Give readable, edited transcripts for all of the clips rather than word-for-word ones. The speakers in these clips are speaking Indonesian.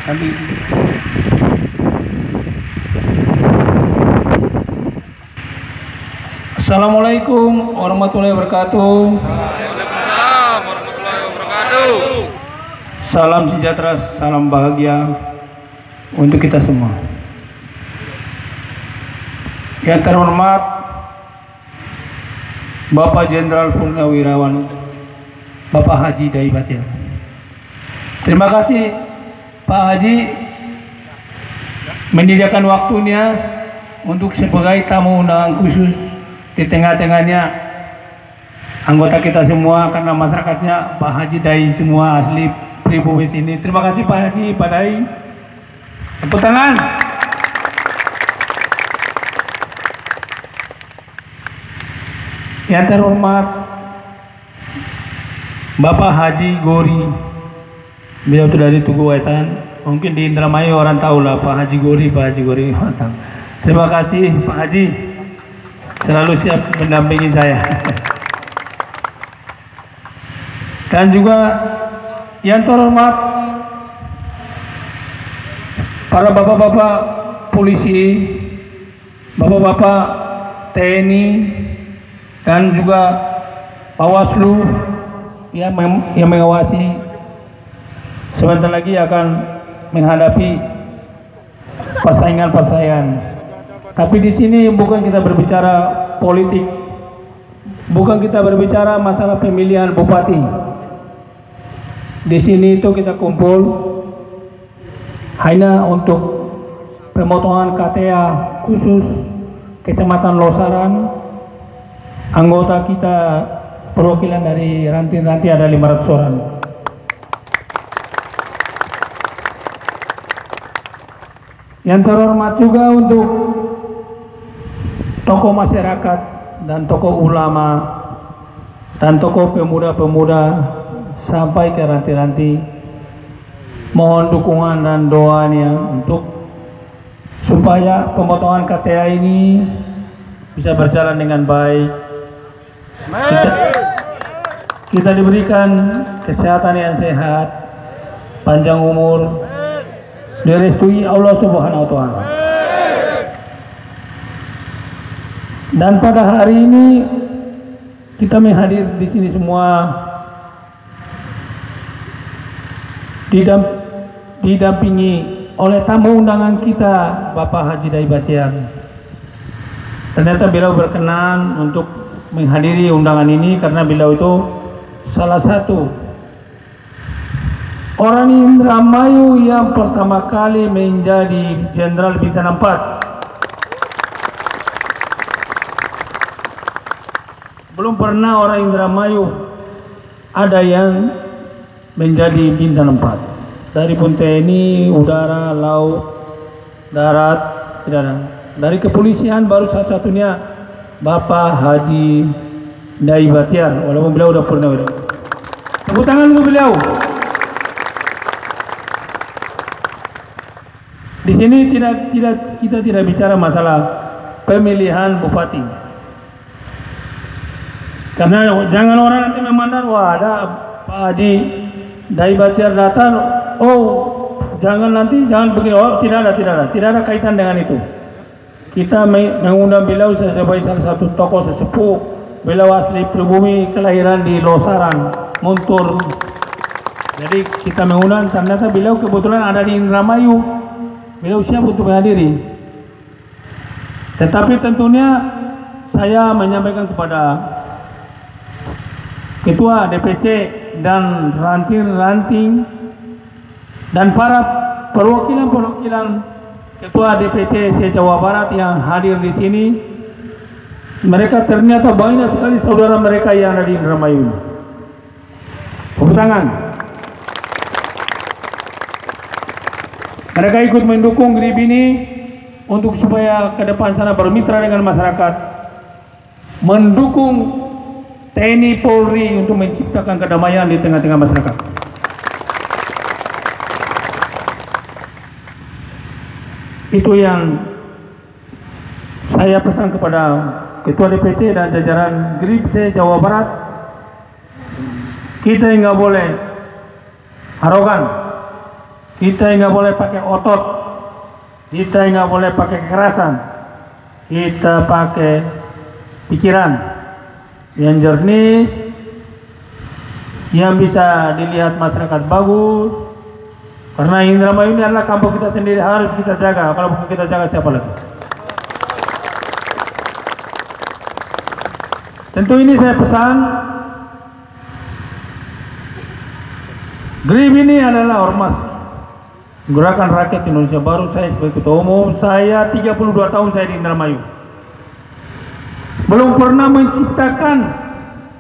Nanti. Assalamualaikum warahmatullahi wabarakatuh. Waalaikumsalam warahmatullahi wabarakatuh. Salam sejahtera, salam bahagia untuk kita semua. Yang terhormat Bapak Jenderal Purnawirawan Bapak Haji Dai Batiar. Terima kasih Pak Haji menyediakan waktunya untuk sebagai tamu undangan khusus di tengah-tengahnya anggota kita semua, karena masyarakatnya Pak Haji Dai semua asli pribumi sini. Terima kasih Pak Haji, Pak Dai. Tepuk tangan. Yang terhormat Bapak Haji Gori, beliau itu dari Tugu Wetan. Mungkin di Indramayu orang tahu lah Pak Haji Gori, Pak Haji Gori. Terima kasih Pak Haji, selalu siap mendampingi saya. Dan juga yang terhormat para bapak-bapak polisi, bapak-bapak TNI, dan juga Bawaslu yang mengawasi sebentar lagi akan menghadapi persaingan. Tapi di sini bukan kita berbicara politik, bukan kita berbicara masalah pemilihan bupati. Di sini itu kita kumpul hanya untuk pemotongan KTA khusus Kecamatan Losaran. Anggota kita perwakilan dari ranting-ranting ada 500 orang. Yang terhormat juga untuk tokoh masyarakat dan tokoh ulama dan tokoh pemuda-pemuda sampai ke ranti-ranti, mohon dukungan dan doanya untuk supaya pemotongan KTA ini bisa berjalan dengan baik. Kita diberikan kesehatan yang sehat, panjang umur, direstui Allah Subhanahu wa Ta'ala. Dan pada hari ini kita menghadir di sini semua didampingi oleh tamu undangan kita Bapak Haji Dai Batiar. Ternyata beliau berkenan untuk menghadiri undangan ini karena beliau itu salah satu orang Indramayu yang pertama kali menjadi Jenderal Bintang 4. Belum pernah orang Indramayu ada yang menjadi Bintang 4. Dari pun TNI, udara, laut, darat, tidak ada. Dari kepolisian baru satu-satunya Bapak Haji Dai Batiar, walaupun beliau udah purnawirawan. Tepuk tangan untuk beliau. Di sini kita tidak bicara masalah pemilihan bupati. Karena jangan orang nanti memandang, wah ada Pak Haji Dai Batiar datang, oh jangan begini, oh tidak ada kaitan dengan itu. Kita mengundang beliau sebagai salah satu tokoh sesepuh. Beliau asli pribumi, kelahiran di Losaran, Muntur. Jadi kita mengundang, ternyata beliau kebetulan ada di Indramayu. Beliau siap untuk menghadiri. Tetapi tentunya saya menyampaikan kepada Ketua DPC dan ranting-ranting dan para perwakilan Ketua DPC se-Jawa Barat yang hadir di sini. Mereka ternyata banyak sekali saudara mereka yang ada di Indramayu. Tepuk tangan. Mereka ikut mendukung GRIB ini untuk supaya ke depan sana bermitra dengan masyarakat, mendukung TNI Polri untuk menciptakan kedamaian di tengah-tengah masyarakat. Itu yang saya pesan kepada Ketua DPC dan jajaran GRIB se-Jawa Barat. Kita nggak boleh arogan, Kita nggak boleh pakai otot, kita nggak boleh pakai kekerasan, kita pakai pikiran yang jernih, yang bisa dilihat masyarakat bagus. Karena Indramayu ini adalah kampung kita sendiri, harus kita jaga. Kalau bukan kita jaga, siapa lagi? Tentu ini saya pesan, GRIB ini adalah ormas Gerakan Rakyat Indonesia Baru. Saya sebagai ketua umum, saya 32 tahun saya di Indramayu, belum pernah menciptakan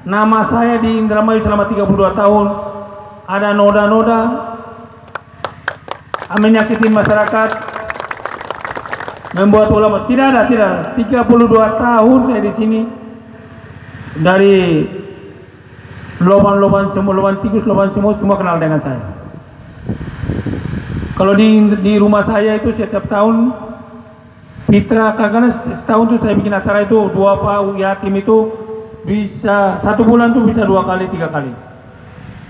nama saya di Indramayu selama 32 tahun ada noda-noda menyakiti masyarakat, membuat ulama. Tidak ada. 32 tahun saya di sini, dari loban semua, loban tikus, loban semua kenal dengan saya. Kalau di rumah saya itu setiap tahun Fitra, karena setahun tuh saya bikin acara itu duafa yatim itu bisa 1 bulan tuh bisa 2 kali 3 kali.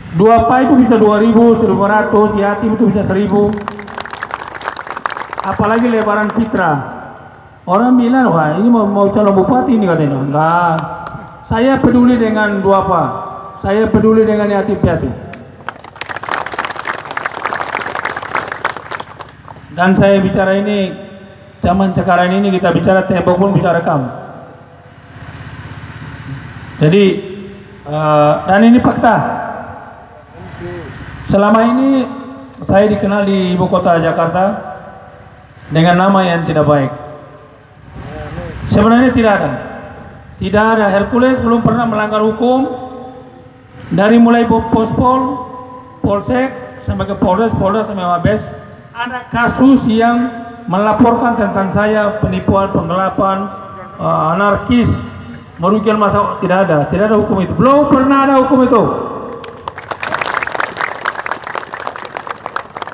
Duafa itu bisa 2.000, 1.500, yatim itu bisa 1.000. Apalagi lebaran Fitra. Orang bilang, wah ini mau calon bupati ini katanya. Enggak. Saya peduli dengan duafa. Saya peduli dengan yatim piatu. Dan saya bicara ini, zaman sekarang ini kita bicara tembok pun bisa rekam. Jadi, dan ini fakta. Selama ini saya dikenal di ibu kota Jakarta dengan nama yang tidak baik. Sebenarnya tidak ada. Hercules belum pernah melanggar hukum. Dari mulai Pospol, Polsek, sampai ke Polres, sampai Mabes, ada kasus yang melaporkan tentang saya penipuan, penggelapan, anarkis, merugikan masa. Tidak ada hukum itu. Belum pernah ada hukum itu.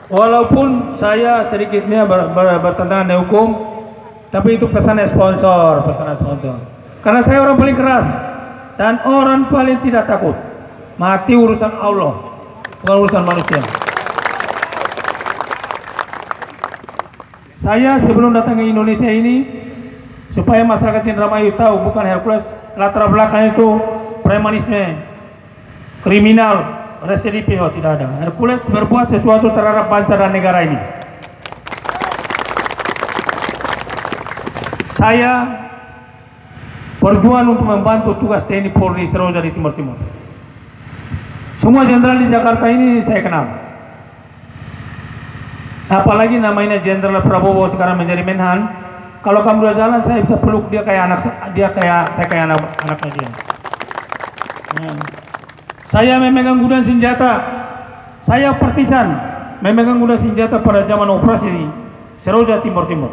Walaupun saya sedikitnya bertentangan dengan hukum, tapi itu pesan sponsor. Karena saya orang paling keras dan orang paling tidak takut. Mati urusan Allah, bukan urusan manusia. Saya sebelum datang ke Indonesia ini, supaya masyarakat Indramayu tahu, bukan Hercules latar belakang itu premanisme, kriminal, residipis, tidak ada. Hercules berbuat sesuatu terhadap bangsa dan negara ini. Saya berjuang untuk membantu tugas TNI Polri Seroja di Timur Timur. Semua jenderal di Jakarta ini saya kenal. Apalagi namanya Jenderal Prabowo sekarang menjadi Menhan. Kalau kamu udah jalan, saya bisa peluk dia kayak anaknya dia. Saya memegang gudang senjata. Saya partisan memegang gudang senjata pada zaman operasi Seroja Timur Timur.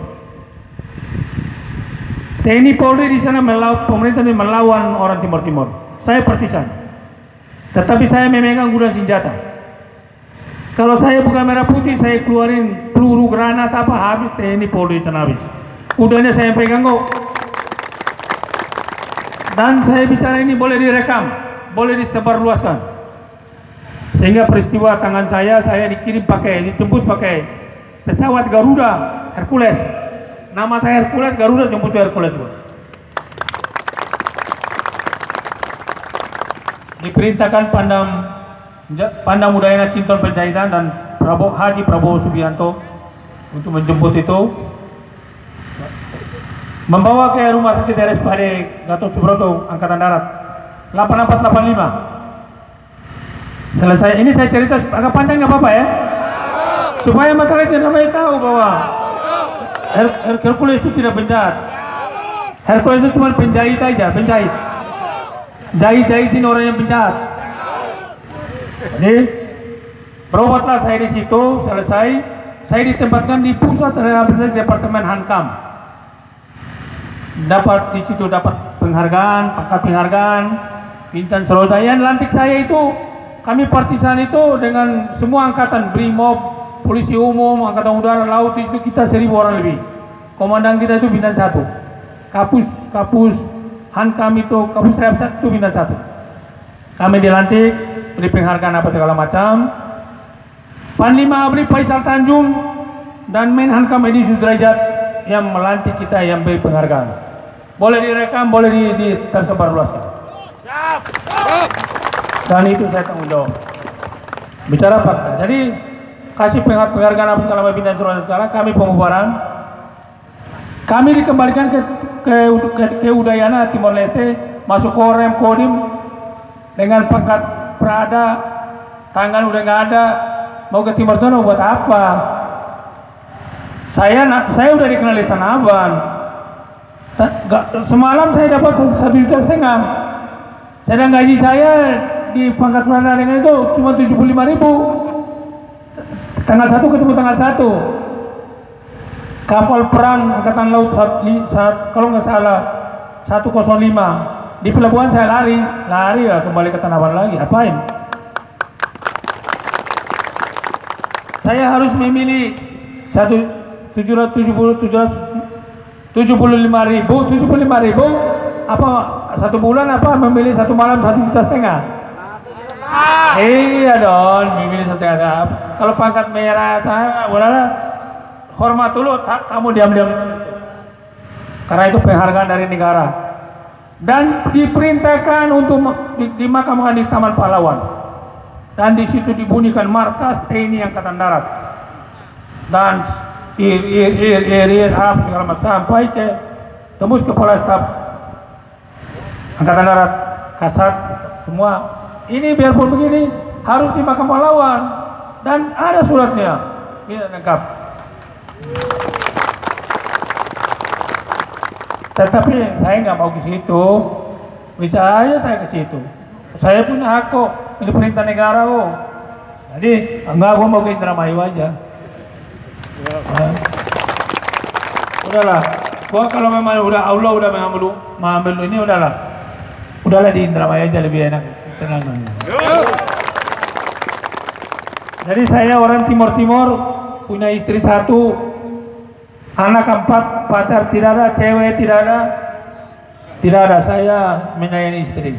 TNI Polri di sana pemerintah melawan orang Timur Timur. Saya partisan, tetapi saya memegang gudang senjata. Kalau saya bukan merah putih, saya keluarin peluru granat apa habis TNI Polri sana habis. Udahnya saya pegang kok. Dan saya bicara ini boleh direkam, boleh disebarluaskan. Sehingga peristiwa tangan saya dijemput pakai pesawat Garuda Hercules. Nama saya Hercules, Garuda jemput Hercules juga. Diperintahkan Pandam Udayana Cinton Panjaitan dan Haji Prabowo Subianto untuk menjemput itu, membawa ke rumah sakit RSPAD Gatot Subroto Angkatan Darat 8485. Selesai ini saya cerita agak panjang, nggak apa-apa ya, supaya masyarakat Indramayu tahu bahwa Hercules itu tidak penjahat. Hercules itu cuma penjahit aja, jahit-jahitin orang yang penjahat. Jadi berobatlah saya di situ. Selesai, saya ditempatkan di pusat rehabilitasi Departemen Hankam. Di situ dapat pangkat penghargaan Bintang Seroja. Yang lantik saya itu, kami partisan itu dengan semua angkatan, Brimob, Polisi Umum, Angkatan Udara, Laut, itu kita 1.000 orang lebih. Komandan kita itu Bintang 1. Kapus Hankam itu, Kapus Rehabilitasi itu Bintang 1. Kami dilantik, beri penghargaan apa segala macam. Panglima ABRI Faisal Tanjung dan Menhankam Edi Sudrajat yang melantik kita, yang beri penghargaan. Boleh direkam, boleh tersebar luaskan. Dan itu saya tanggung jawab. Bicara fakta. Jadi kasih penghargaan apa segala macam bintang segala, kami pembubaran. Kami dikembalikan ke Udayana Timor Leste, masuk Korem Kodim dengan pangkat Prada, tangan udah nggak ada, mau ke Timur Tengah buat apa? Saya udah dikenal di Tanah Abang. Semalam saya dapat 1,5 juta. Sedang gaji saya di pangkat Prada dengan itu cuma 75.000. Tanggal 1 ketemu tanggal 1. Kapal perang Angkatan Laut kalau nggak salah 105. Di pelabuhan saya lari ya kembali ke Tanah Abang lagi. Apain? Saya harus memilih 75.000 apa satu bulan, apa memilih satu malam 1,5 juta. Iya dong, memilih 1,5 juta. Kalau pangkat merah saya udahlah, hormat dulu, kamu diam-diam di situ. Karena itu penghargaan dari negara. Dan diperintahkan untuk dimakamkan di Taman Pahlawan. Dan di situ dibunyikan markas TNI Angkatan Darat. Dan apa segala macam sampai ke tembus kepala staf Angkatan Darat, Kasat, semua. Ini biarpun begini harus di Makam Pahlawan dan ada suratnya. Ini lengkap. Tetapi saya nggak mau ke situ. Bisa aja saya ke situ. Saya punya hak kok. Ini perintah negara kok. Jadi enggak, gua mau ke Indramayu aja. Udahlah. Gua kalau memang Allah udah mengambil ini, udahlah di Indramayu aja lebih enak. Tenang. Jadi saya orang Timur, punya istri 1, anak 4, pacar tidak ada, cewek tidak ada. Saya menyayangi istri.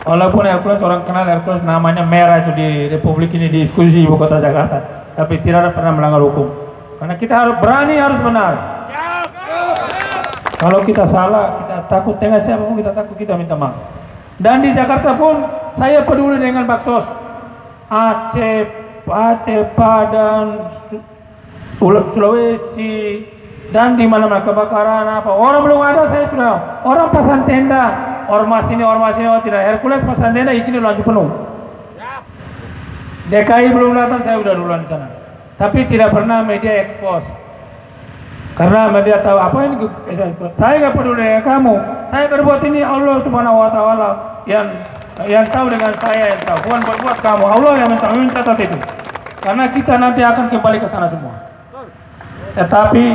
Walaupun Hercules, orang kenal Hercules namanya merah itu di Republik ini, di diskusi ibu kota Jakarta, tapi tidak pernah melanggar hukum. Karena kita harus berani, harus benar. Kalau kita salah, kita takut dengan siapapun, kita takut, kita minta maaf. Dan di Jakarta pun saya peduli dengan Baksos, Aceh, Padang, Sulawesi, dan di mana-mana kebakaran apa. Orang belum ada, saya sudah. Orang pasang tenda, ormas ini, oh tidak. Hercules pasang tenda, di sini langsung penuh. DKI belum datang, saya udah duluan di sana. Tapi tidak pernah media expose. Karena media tahu apa ini. Saya nggak peduli dengan kamu. Saya berbuat ini Allah Subhanahu Wa Taala yang tahu dengan saya, yang tahu. Bukan berbuat kamu. Allah yang mencatat itu. Karena kita nanti akan kembali ke sana semua. Tetapi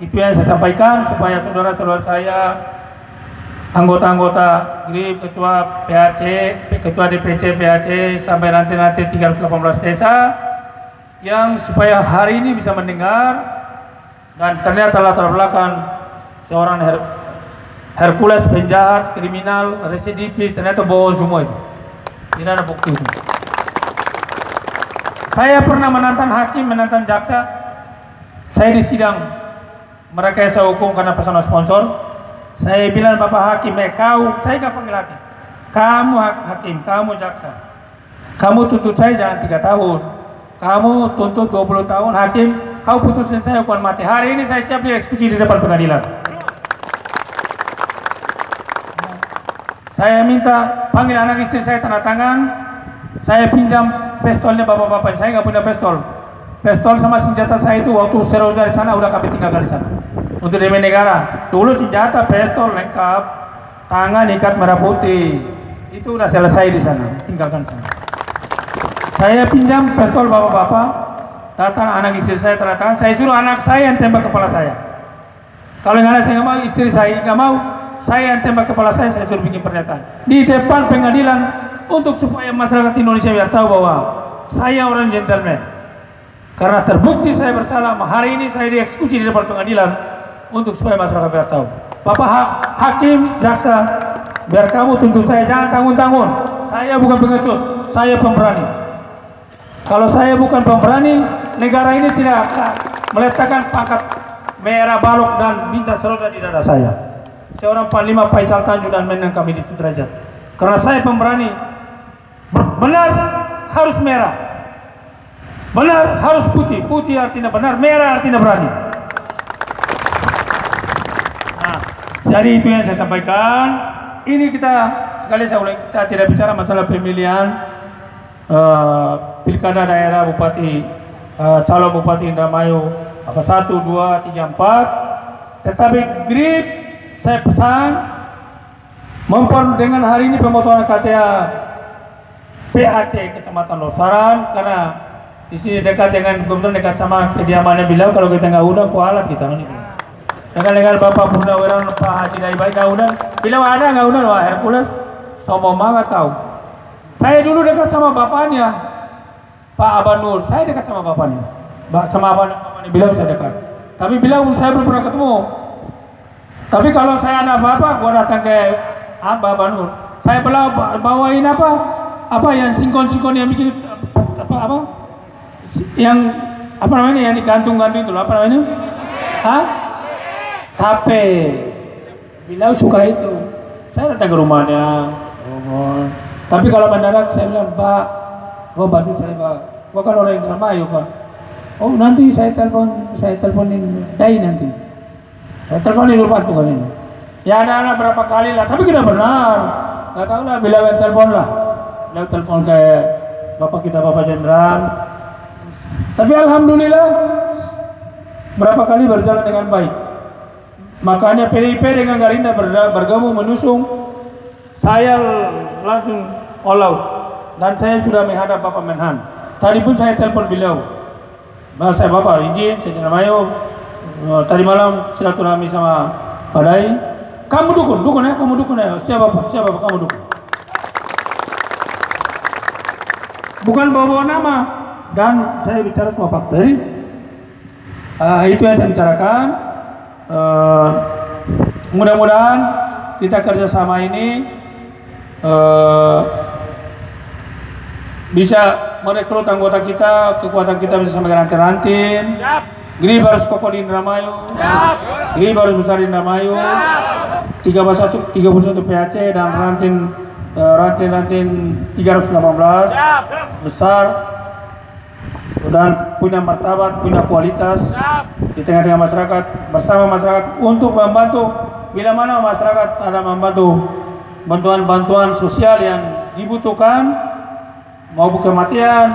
itu yang saya sampaikan supaya saudara-saudara saya, anggota-anggota GRIP, ketua PAC, ketua DPC PAC, sampai nanti 318 desa, yang supaya hari ini bisa mendengar. Dan ternyata latar belakang seorang Hercules, penjahat, kriminal, residivis, ternyata bohong semua itu. Tidak ada bukti itu. Saya pernah menantang hakim, menantang jaksa. Saya di sidang merekayasa hukum karena pesanan sponsor. Saya bilang, Bapak Hakim, saya nggak panggil hakim. Kamu hakim, kamu jaksa. Kamu tuntut saya jangan 3 tahun. Kamu tuntut 20 tahun, hakim. Kau putusin saya hukuman mati. Hari ini saya siap dieksekusi di depan pengadilan. Saya minta panggil anak istri saya tanda tangan. Saya pinjam pistolnya bapak-bapak. Saya nggak punya pistol. Pistol sama senjata saya itu waktu Seroja di sana udah kami tinggalkan di sana. Untuk demi negara. Dulu senjata, pistol lengkap, tangan ikat merah putih. Itu udah selesai di sana. Tinggalkan di sana. Saya pinjam pistol bapak-bapak. Datang anak istri saya tanda tangan, saya suruh anak saya yang tembak kepala saya. Kalau yang anak saya nggak mau, istri saya nggak mau, saya yang tembak kepala saya suruh bikin pernyataan di depan pengadilan untuk supaya masyarakat Indonesia biar tahu bahwa saya orang gentleman. Karena terbukti saya bersalah, hari ini saya dieksekusi di depan pengadilan untuk supaya masyarakat biar tahu. Bapak hakim, jaksa, biar kamu tuntut saya jangan tanggung-tanggung. saya bukan pengecut, saya pemberani. Kalau saya bukan pemberani, negara ini tidak akan meletakkan pangkat merah balok dan bintang seroja di dada saya. Seorang Panglima Faisal Tanjung dan Menang kami di Sudrajat. Karena saya pemberani, benar harus merah, benar harus putih. Putih artinya benar, merah artinya berani. Nah, jadi itu yang saya sampaikan. Ini kita sekali saya ulang, kita tidak bicara masalah pemilihan pilkada daerah bupati, calon bupati Indramayu apa 1, 2, 3, 4. Tetapi grip saya pesan dengan hari ini pemotongan KTA PAC Kecamatan Losaran, karena di sini dekat dengan kebetulan dekat sama kediamannya Bilau. Kalau kita nggak undang, kualat kita ini. Dengan Bapak Purnawirawan Pak Haji Daibai nggak undang, Bilau ada nggak undang, wah Hercules sombong banget kau. Saya dulu dekat sama bapaknya Pak Abanur, saya dekat sama bapaknya, sama bapaknya Bilau saya dekat. Tapi Bilau saya belum pernah ketemu. Tapi kalau saya ada apa-apa, gua datang ke Abah Nur. Saya bawain apa yang singkon-singkon yang bikin apa yang apa namanya yang digantung-gantung itu apa namanya? Hah? Tape. Bilau suka itu. Saya datang ke rumahnya. Tapi kalau mendadak saya bilang, Pak, gua bantu saya, Pak. Gua kan orang Indramayu, Pak. Oh, nanti saya teleponin Dai nanti. Saya teleponin dulu Pak tuh kan ini. Ya ada berapa kali lah, tapi tidak benar. Nggak tahu lah, bila telepon lah. Bila telepon ke Bapak kita, Bapak Jenderal. Tapi alhamdulillah berapa kali berjalan dengan baik. Makanya PDIP dengan Gerindra bergabung menusung. Saya langsung all out. Dan saya sudah menghadap Bapak Menhan. Tadi pun saya telepon beliau. Saya Bapak izin, saya Indramayu. Tadi malam silaturahmi sama Pak Dai. Kamu dukun ya, kamu dukun ya. Siapa Bapak, kamu dukun. Bukan bawa nama. Dan saya bicara semua fakta. Jadi itu yang saya bicarakan. Mudah-mudahan kita kerjasama ini bisa merekrut anggota kita, kekuatan kita bisa sampai ke ranting-ranting. Grip harus kokoh di Indramayu, Grip harus besar di Indramayu, 31 PAC dan ranting 318 besar dan punya martabat, punya kualitas di tengah-tengah masyarakat, bersama masyarakat untuk membantu bila mana masyarakat ada membantu bantuan-bantuan sosial yang dibutuhkan, mau kematian,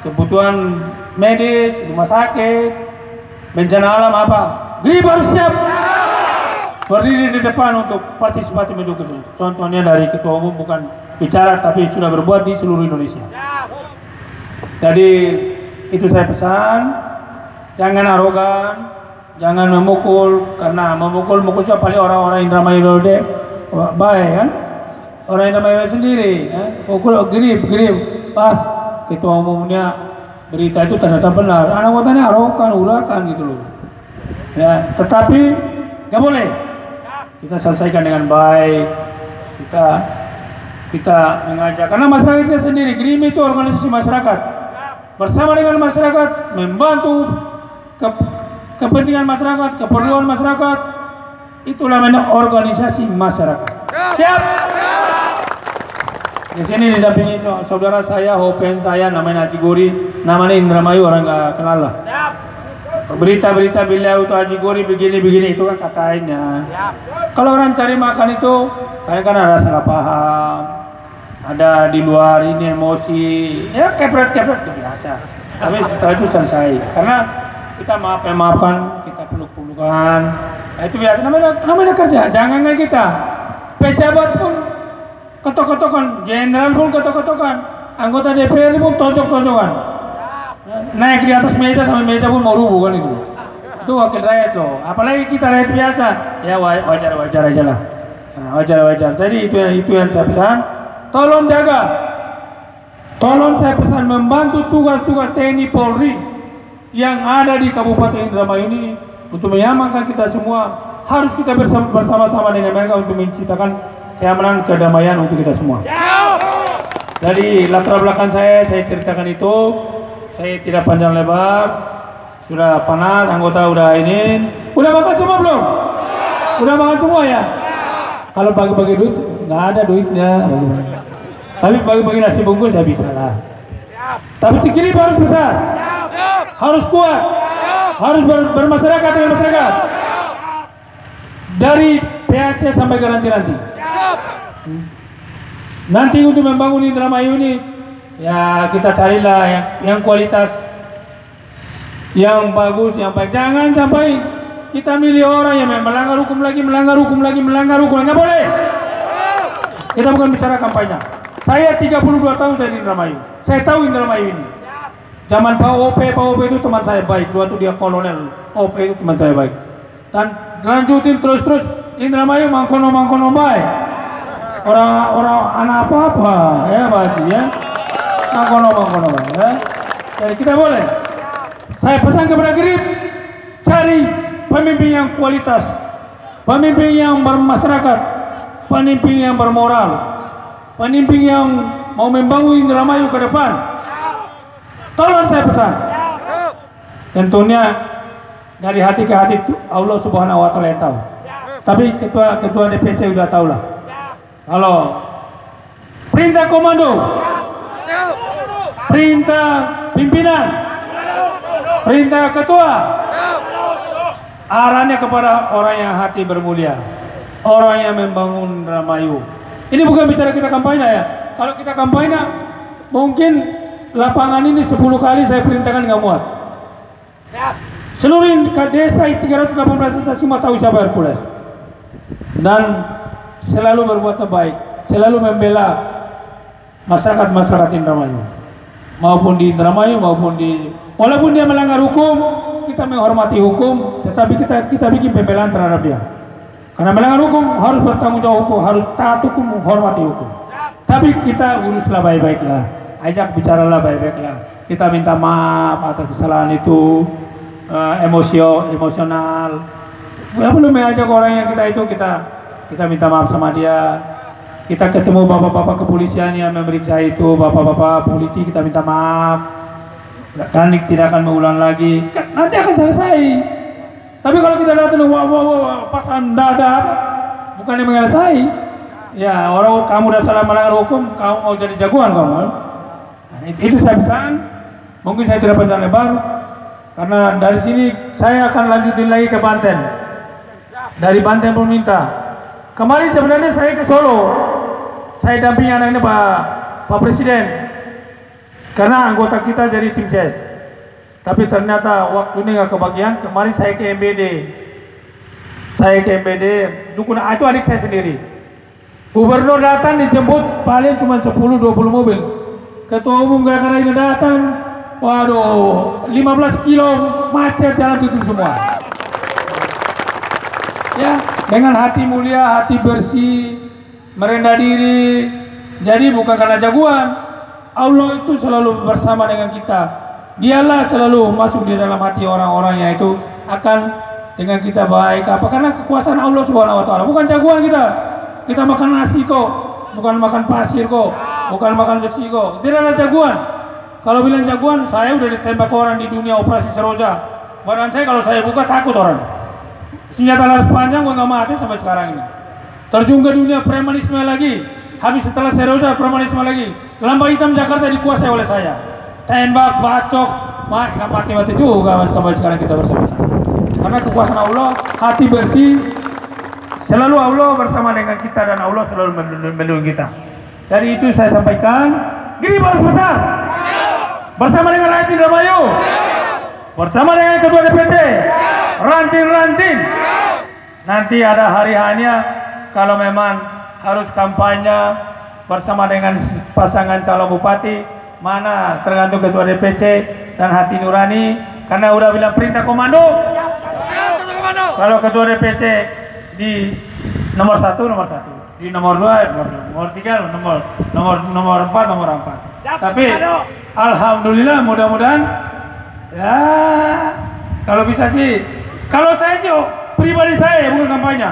kebutuhan medis, rumah sakit, bencana alam apa, Grip harus siap berdiri di depan untuk partisipasi mendukung. Contohnya dari Ketua Umum bukan bicara tapi sudah berbuat di seluruh Indonesia. Jadi itu saya pesan, jangan arogan, jangan memukul, karena memukul siapa paling orang-orang Indramayu dulu deh, baik kan? Orang Indramayu sendiri, pukul Grip, Ketua Umumnya berita itu ternyata benar, anak anggotanya arogan, urakan gitu loh. Ya, tetapi nggak boleh. Kita selesaikan dengan baik. Kita mengajak, karena masyarakat kita sendiri. Grip itu organisasi masyarakat. Bersama dengan masyarakat membantu kepentingan masyarakat, keperluan masyarakat. Itulah namanya organisasi masyarakat. Siap. Di sini didampingi saudara saya, hopen saya, namanya Haji Gori, namanya Indramayu, orang nggak kenal lah. Berita-berita beliau itu Haji Gori begini-begini itu kan katanya. Kalau orang cari makan itu kadang-kadang ada salah paham, ada di luar ini emosi, ya kepret-kepret itu biasa. Tapi setelah itu selesai, karena kita maafkan, kita peluk-pelukan, nah, itu biasa. Namanya kerja, jangan kita pejabat pun ketok-ketokan, jenderal pun ketok-ketokan, anggota DPR pun tonjok-tonjokan, naik di atas meja sampai meja pun mau rubuh kan itu wakil rakyat loh, apalagi kita rakyat biasa, ya wajar aja lah, nah, wajar. Jadi itu yang saya pesan, tolong jaga, tolong saya pesan membantu tugas-tugas TNI Polri yang ada di Kabupaten Indramayu ini untuk mengamankan kita semua. Harus kita bersama-sama dengan mereka untuk menciptakan keamanan, kedamaian untuk kita semua. Dari latar belakang saya ceritakan itu. Saya tidak panjang lebar. Sudah panas, anggota udah ini. Udah makan semua belum? Udah makan semua ya? Kalau bagi-bagi duit, nggak ada duitnya. Tapi bagi-bagi nasi bungkus ya bisa lah. Tapi sikilip harus besar, harus kuat, harus bermasyarakat dengan masyarakat. Dari PAC sampai ke nanti. Nanti untuk membangun Indramayu ini, ya kita carilah yang kualitas, yang bagus, yang baik. Jangan sampai kita milih orang yang melanggar hukum lagi, nggak boleh. Kita bukan bicara kampanye. Saya 32 tahun saya di Indramayu. Saya tahu Indramayu ini. Zaman Pak OP itu teman saya baik. Dua tuh dia kolonel. OP itu teman saya baik. Dan lanjutin terus Indramayu mangkono baik. Orang anak apa ya Pak Haji ya. Mangkono baik ya. Jadi kita boleh. Saya pesan kepada Grip, cari pemimpin yang kualitas, pemimpin yang bermasyarakat, pemimpin yang bermoral, pemimpin yang mau membangun Indramayu ke depan. Tolong saya pesan. Tentunya dari hati ke hati itu Allah Subhanahu wa taala yang tahu. Tapi ketua DPC udah tahu lah. Kalau perintah komando, perintah pimpinan, perintah ketua, arahnya kepada orang yang hati bermulia, orang yang membangun Indramayu. Ini bukan bicara kita kampanye ya. Kalau kita kampanye, mungkin lapangan ini 10 kali saya perintahkan nggak muat. Seluruh desa 318 desa semua tahu siapa Hercules. Dan selalu berbuat baik, selalu membela masyarakat Indramayu. Maupun di Indramayu, walaupun dia melanggar hukum, kita menghormati hukum, tetapi kita bikin pembelaan terhadap dia. Karena melanggar hukum harus bertanggung jawab hukum, harus taat hukum, hormati hukum. Tapi kita uruslah baik-baiklah, ajak bicaralah baik-baiklah. Kita minta maaf atas kesalahan itu, emosional. Ya belum mengajak orang yang kita minta maaf sama dia. Kita ketemu bapak-bapak kepolisian yang memeriksa itu, bapak-bapak polisi, kita minta maaf. Dan tidak akan mengulang lagi. Nanti akan selesai. Tapi kalau kita datang pas anda ada bukan yang menyelesai. Ya orang kamu udah salah melanggar hukum, kamu mau jadi jagoan kamu. Nah, itu saya pesan. Mungkin saya tidak panjang lebar karena dari sini saya akan lanjutin lagi ke Banten. Dari Banten pun minta. Kemarin sebenarnya saya ke Solo. Saya dampingi anaknya Pak Presiden. Karena anggota kita jadi tim ses. Tapi ternyata waktunya nggak kebagian. Kemarin saya ke MBD. Dukun itu adik saya sendiri. Gubernur datang dijemput paling cuma 10-20 mobil. Ketua umum gara-gara ini datang, waduh, 15 kilo macet jalan tutup semua. Ya, dengan hati mulia, hati bersih, merendah diri. Jadi bukan karena jagoan. Allah itu selalu bersama dengan kita. Dialah selalu masuk di dalam hati orang-orang yang itu akan dengan kita baik. Apa? Karena kekuasaan Allah Subhanahu wa taala. Bukan jagoan kita. Kita makan nasi kok, bukan makan pasir kok, bukan makan besi kok. Tidak ada jagoan. Kalau bilang jagoan, saya udah ditembak orang di dunia operasi Seroja. Badan saya kalau saya buka takut orang. Senjata laras panjang gua nggak mati sampai sekarang ini. Terjun ke dunia premanisme lagi. Habis setelah Seroja premanisme lagi. Lambang hitam Jakarta dikuasai oleh saya. Tembak, bacok, nggak mati-mati juga sampai sekarang kita bersama-sama. Karena kekuasaan Allah, hati bersih, selalu Allah bersama dengan kita dan Allah selalu melindungi kita. Jadi itu saya sampaikan. Grip harus besar. Bersama dengan rakyat Indramayu. Bersama dengan Ketua DPC. Ranting. Nanti ada hari hanya kalau memang harus kampanye bersama dengan pasangan calon bupati. Mana tergantung Ketua DPC dan hati nurani. Karena udah bilang perintah komando. Kalau Ketua DPC di nomor 1, di nomor 2, nomor 3, nomor 4. Tapi alhamdulillah mudah-mudahan ya kalau bisa sih. Kalau saya sih pribadi saya bukan kampanye.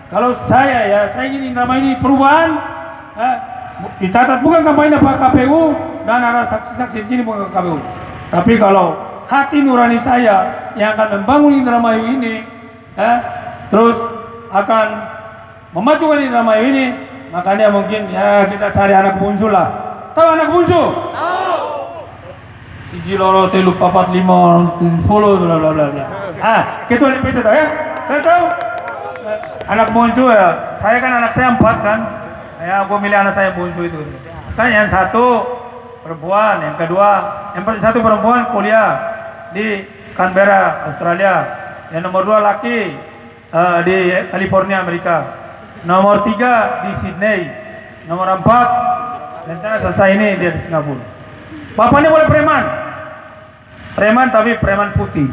Kalau saya ingin Indramayu ini perubahan. dicatat bukan kampanye Pak KPU dan ada saksi-saksi di sini bukan KPU. Tapi kalau hati nurani saya yang akan membangun Indramayu ini, terus akan memajukan Indramayu ini, makanya mungkin ya kita cari anak bungsu lah. Tahu anak bungsu? Siji loro telu papat lima 10 bla bla bla bla. Ketua DPC tahu ya? Kan tahu? Anak bungsu ya. Saya kan anak saya 4 kan. Ya, aku milih anak saya bungsu itu. Kan yang satu perempuan, yang kedua, satu perempuan kuliah di Canberra, Australia. Yang nomor 2 laki di California, Amerika. Nomor 3 di Sydney. Nomor 4 rencana selesai ini dia di Singapura. Bapaknya boleh preman tapi preman putih.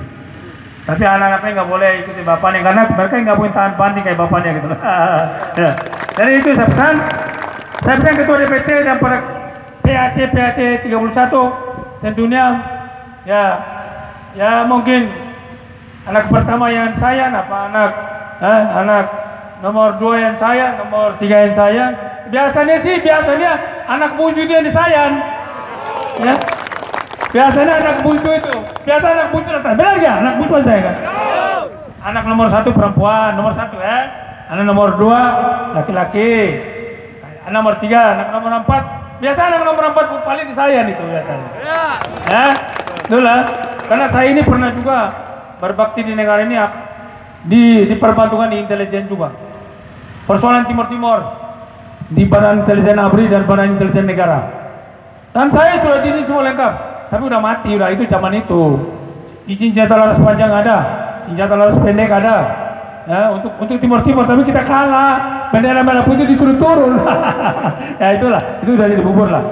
Tapi anak-anaknya nggak boleh ikuti bapaknya karena mereka nggak punya tahan banting kayak bapaknya gitu. Ya. Jadi itu saya pesan ketua DPC dan para PAC 31 tentunya ya mungkin anak pertama yang saya anak nomor 2 yang saya, nomor 3 yang saya. Biasanya anak bungsu itu yang disayang. Ya. Biasanya anak bungsu itu. Anak datang. Benar gak? Anak bungsu saya kan? Anak nomor 1 perempuan, nomor 1 ya. Anak nomor 2 laki-laki. Anak nomor 3, anak nomor 4. Biasa anak nomor 4 paling disayang itu biasanya. Ya. Itulah. Karena saya ini pernah juga berbakti di negara ini diperbantukan di intelijen juga. Persoalan Timur di Badan Intelijen ABRI dan Badan Intelijen Negara. Dan saya sudah izin semua lengkap, tapi udah mati udah itu zaman itu. Izin senjata laras panjang ada, senjata laras pendek ada. Ya, untuk Timur, tapi kita kalah. Bendera merah putih disuruh turun. Ya itulah, itu udah jadi bubur lah.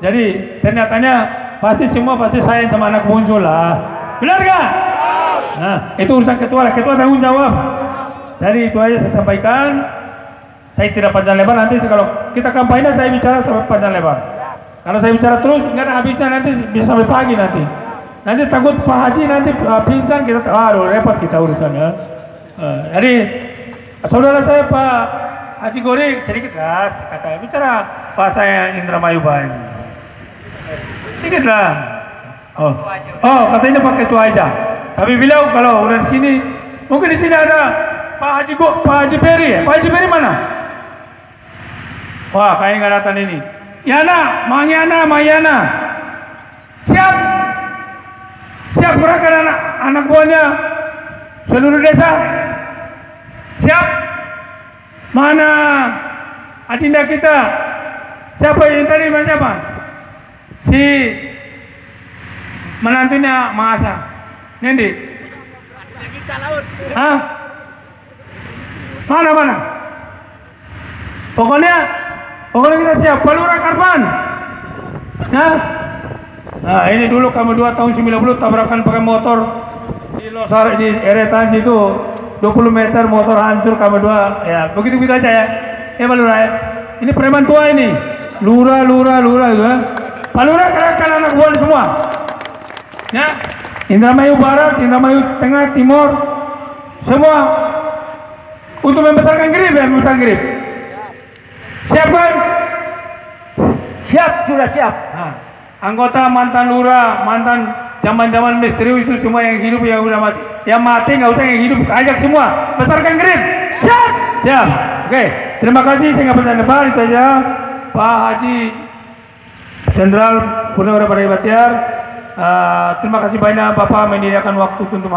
Jadi ternyatanya pasti sayang sama anak muncul lah. Benar gak? Nah, itu urusan ketua tanggung jawab. Jadi itu aja saya sampaikan. Saya tidak panjang lebar, nanti kalau kita kampanye saya bicara sampai panjang lebar. Kalau saya bicara terus nggak ada habisnya, nanti bisa sampai pagi nanti. Nanti takut Pak Haji nanti pingsan, kita repot kita urusannya. Jadi saudara saya Pak Haji Gori sedikit lah kata bicara bahasa Indramayu baik. Sedikit lah. Oh katanya pakai itu aja. Tapi beliau kalau udah di sini, mungkin di sini ada Pak Haji Peri ya? Pak Haji Peri mana? Wah, kayaknya nggak datang ini. Mayana. Siap mereka anak buahnya seluruh desa. Siap. Mana adinda kita? Siapa yang tadi siapa? Si menantunya Mahasa. Nendi? Mana? Pokoknya kita siap. Palura Karpan. Nah, ini dulu kami 2 tahun 90 tabrakan pakai motor di Losar di Eretan situ 20 meter motor hancur kami 2 ya begitu aja ya. Palura ya. Ini preman tua ini. Lura ya. Palura kan anak buah semua. Ya. Indramayu Barat, Indramayu Tengah, Timur, semua untuk membesarkan Grip ya, Grip. Siap kan? Sudah siap. Nah, anggota mantan lurah, mantan zaman misterius itu semua yang hidup yang udah masih, yang mati nggak usah yang hidup, ajak semua, besarkan Grip. Siap. Oke, terima kasih. Saya nggak bertanya lebar itu aja. Pak Haji Jenderal Purnawirawan Batiar. Terima kasih banyak Bapak menyediakan waktu untuk